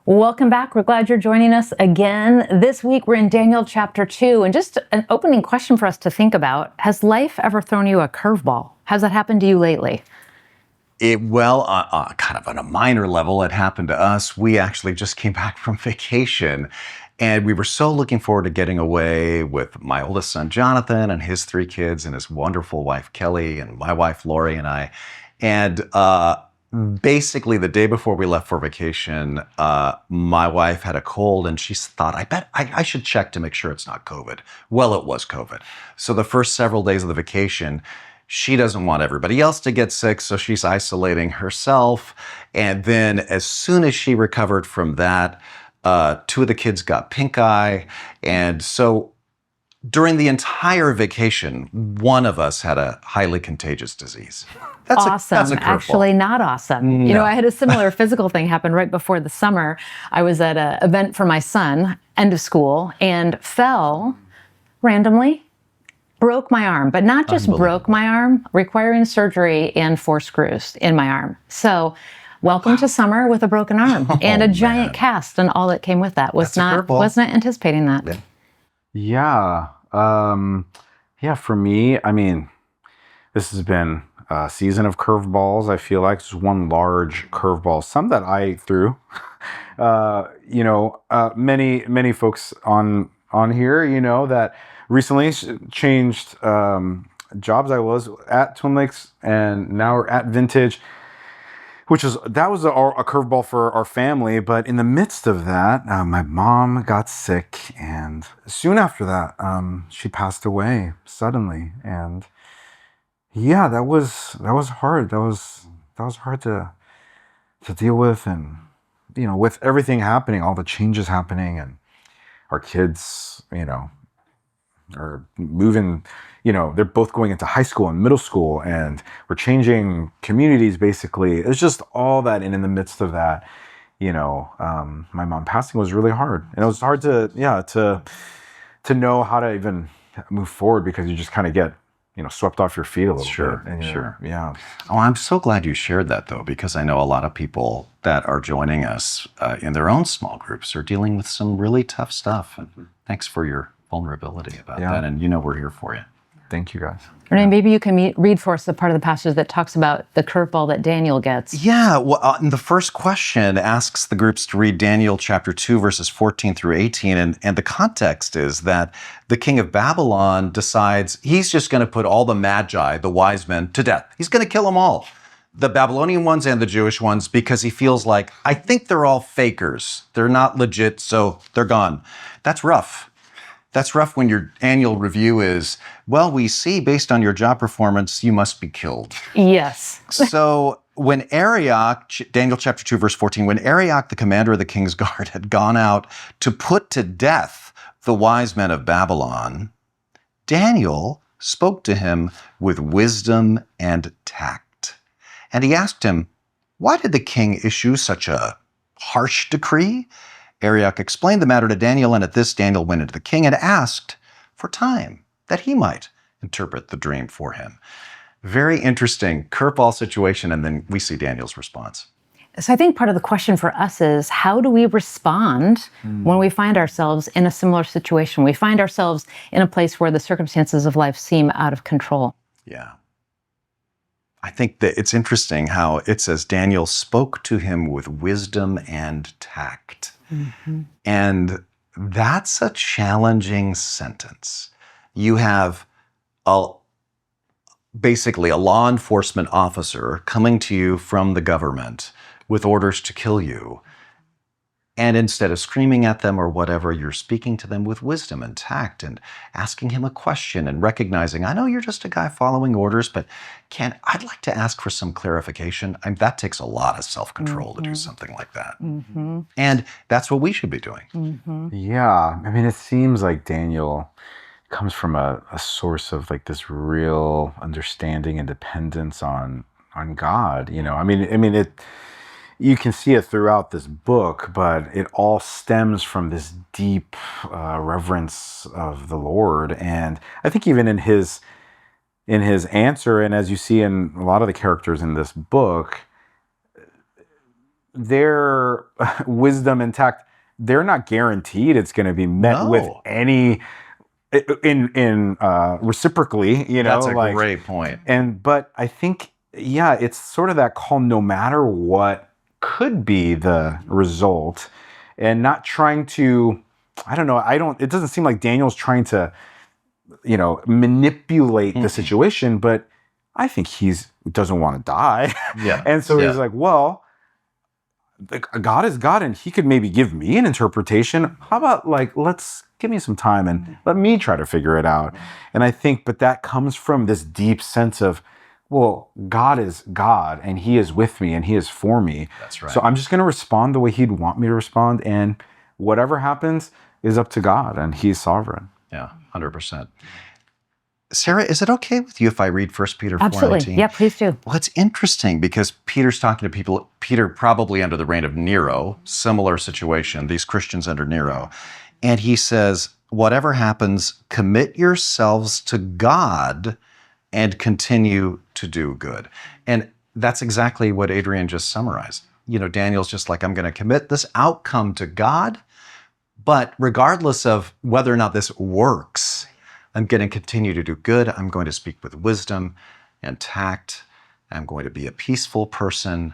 Welcome back. We're glad you're joining us again. This week we're in Daniel chapter 2, and just an opening question for us to think about. Has life ever thrown you a curveball? Has that happened to you lately? Kind of on a minor level, it happened to us. We actually just came back from vacation, and we were so looking forward to getting away with my oldest son, Jonathan, and his 3 kids, and his wonderful wife, Kelly, and my wife, Lori, and I. And basically, the day before we left for vacation, my wife had a cold, and she thought, I bet I should check to make sure it's not COVID. Well, it was COVID. So the first several days of the vacation, she doesn't want everybody else to get sick, so she's isolating herself. And then as soon as she recovered from that, 2 of the kids got pink eye. And so during the entire vacation, one of us had a highly contagious disease. That's that's a curveball. Actually, not awesome. No. I had a similar physical thing happen right before the summer. I was at an event for my son, end of school, and fell randomly, broke my arm, but not just broke my arm, requiring surgery and 4 screws in my arm. So welcome to summer with a broken arm and a giant cast, and all that came with that. Was not anticipating that. Yeah. For me, I mean, this has been a season of curveballs. I feel like it's one large curveball, some that I threw. Many folks on here, that recently changed jobs. I was at Twin Lakes and now we're at Vintage, that was a curveball for our family. But in the midst of that, my mom got sick, and soon after that, she passed away suddenly. And yeah, that was hard. That was hard to deal with, and with everything happening, all the changes happening, and our kids, are moving. They're both going into high school and middle school, and we're changing communities, basically. It's just all that. And in the midst of that, my mom passing was really hard. And it was hard to know how to even move forward, because you just kind of get, swept off your feet a little bit. And, Sure. Yeah. Oh, I'm so glad you shared that, though, because I know a lot of people that are joining us in their own small groups are dealing with some really tough stuff. And thanks for your vulnerability about that. And we're here for you. Thank you, guys. Renee, maybe you can read for us the part of the passage that talks about the curveball that Daniel gets. Yeah, well, the first question asks the groups to read Daniel chapter 2, verses 14 through 18. And the context is that the king of Babylon decides he's just going to put all the magi, the wise men, to death. He's going to kill them all, the Babylonian ones and the Jewish ones, because he feels like, I think they're all fakers. They're not legit, so they're gone. That's rough. That's rough when your annual review is, well, we see based on your job performance, you must be killed. Yes. So when Arioch, Daniel chapter 2, verse 14, when Arioch, the commander of the king's guard, had gone out to put to death the wise men of Babylon, Daniel spoke to him with wisdom and tact. And he asked him, why did the king issue such a harsh decree? Arioch explained the matter to Daniel, and at this Daniel went into the king and asked for time that he might interpret the dream for him. Very interesting curveball situation, and then we see Daniel's response. So I think part of the question for us is, how do we respond when we find ourselves in a similar situation? We find ourselves in a place where the circumstances of life seem out of control. Yeah. I think that it's interesting how it says Daniel spoke to him with wisdom and tact. Mm-hmm. And that's a challenging sentence. You have basically a law enforcement officer coming to you from the government with orders to kill you. And instead of screaming at them or whatever, you're speaking to them with wisdom and tact and asking him a question and recognizing, I know you're just a guy following orders, but I'd like to ask for some clarification. That takes a lot of self-control to do something like that. Mm-hmm. And that's what we should be doing. Mm-hmm. Yeah. I mean, it seems like Daniel comes from a source of like this real understanding and dependence on God. You can see it throughout this book, but it all stems from this deep reverence of the Lord. And I think even in his answer, and as you see in a lot of the characters in this book, their wisdom and tact, they're not guaranteed it's going to be met with No. any in reciprocally, you know. That's a like, great point. but I think, yeah, it's sort of that call, no matter what could be the result, and not trying to, I don't know, it doesn't seem like Daniel's trying to, you know, manipulate the situation, but I think doesn't want to die. Yeah. And so Yeah. he's like, well, God is God, and he could maybe give me an interpretation. How about, like, let's give me some time and let me try to figure it out. And I think, but that comes from this deep sense of, well, God is God, and he is with me, and he is for me. That's right. So I'm just going to respond the way he'd want me to respond. And whatever happens is up to God, and he's sovereign. Yeah, 100%. Sarah, is it okay with you if I read 1 Peter 4:19? Absolutely. Yeah, please do. Well, it's interesting because Peter's talking to people, Peter probably under the reign of Nero, similar situation, these Christians under Nero. And he says, whatever happens, commit yourselves to God and continue to do good. And that's exactly what Adrian just summarized. You know, Daniel's just like, I'm going to commit this outcome to God, but regardless of whether or not this works, I'm going to continue to do good. I'm going to speak with wisdom and tact. I'm going to be a peaceful person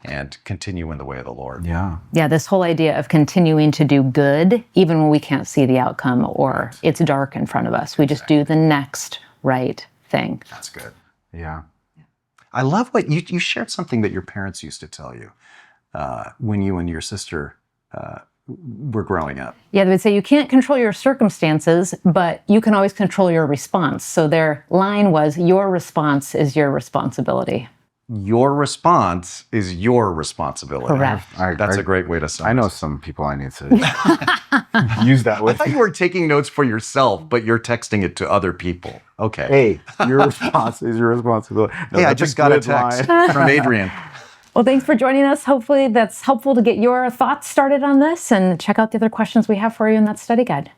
and continue in the way of the Lord. Yeah. Yeah, this whole idea of continuing to do good, even when we can't see the outcome or it's dark in front of us. We just do the next right thing. That's good. Yeah. I love what you shared something that your parents used to tell you when you and your sister were growing up. Yeah, they would say you can't control your circumstances, but you can always control your response. So their line was, your response is your responsibility. Your response is your responsibility. Correct. That's a great way to sum it. I know some people I need to use that I with. thought you were taking notes for yourself, but you're texting it to other people. Okay. Hey, your response is your responsibility. No, Hey, I that's just got a good text line. from Adrian. Well, thanks for joining us. Hopefully that's helpful to get your thoughts started on this, and check out the other questions we have for you in that study guide.